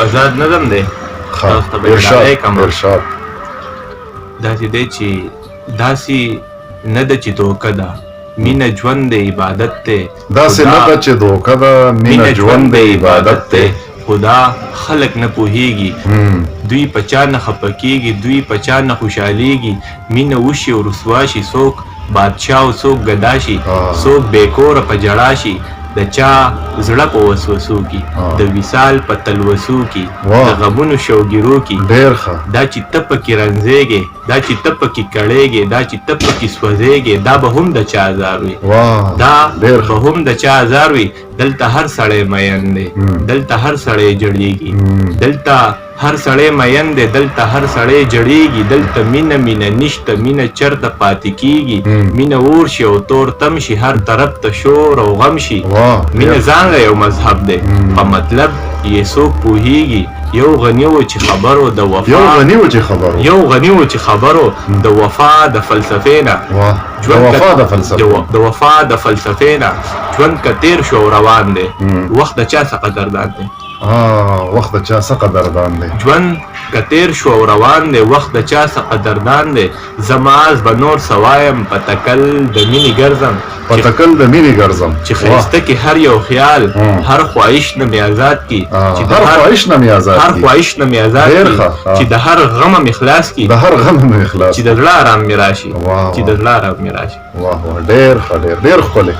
آزاد نظم دی. تاسو ته به ډالۍ کوم. داسې دی چې داسې نه ده چې دوکه ده، مینه ژوند د عبادت دی. داسې نه ده چې دوکه ده، مینه ژوند د عبادت دی. خدا خلق نه پوهیږي، دوی په چا نه خفه کیږي، دوی په چا نه خوشحالیږي. مینه وشي او رسوا شي، څوک بادشاه او څوک ګدا شي، څوک بېکوره په ژړا شي. د چا زړه په وسوسو کې، د وصال په تلوسو کې، د غمونو شوګیرو کې. ډېر ښه. دا چې ته پکې رنځېږې، دا چې ته پکې کړېږې، دا چې ته پکې سوځېږې، دا به هم د چا ازار وي. دا به هم د چا ازار وي. دلته هر سړی مین دی، دلته هر سړی جړېږي، دلته هر سړی مین دی، دلته هر سړی جړېږي. دلته مینه مینه نشته، مینه چرته پاتې کېږي. مینه اور شي او تور تم شي، هر طرف ته شور او غم شي. مینه ځان یو مذهب دی، په مطلب یې څوک پوهیږي. یو غني و چې خبرو د وفا، یو غني و چې خبرو، یو غني و چې خبرو د وفا د فلسفې نه، د وفا د فلسفې، د وفا د فلسفې نه. ژوند که تیر شو روان دی، وخت د چا څه قدردان دی. وخت د چا څه قدردان دی. ژوند که تیر شو او روان دی، وخت د چا څه قدردان دی. زماز به نور سوایم، په تکل د مینې ګرځم، په تکل د مینې ګرځم. چې ښایسته کې هر یو خیال، هر خواهش نه مې آزاد کی، هر خواهش نه مې آزاد کی، هر خواهش نه مې آزاد کی، چې د هر غم مې خلاص کی، د هر غم مې خلاص، چې د زړه آرام مې راشي، چې د زړه آرام مې راشي. واه واه، ډېر ښه، ډېر ښکلی.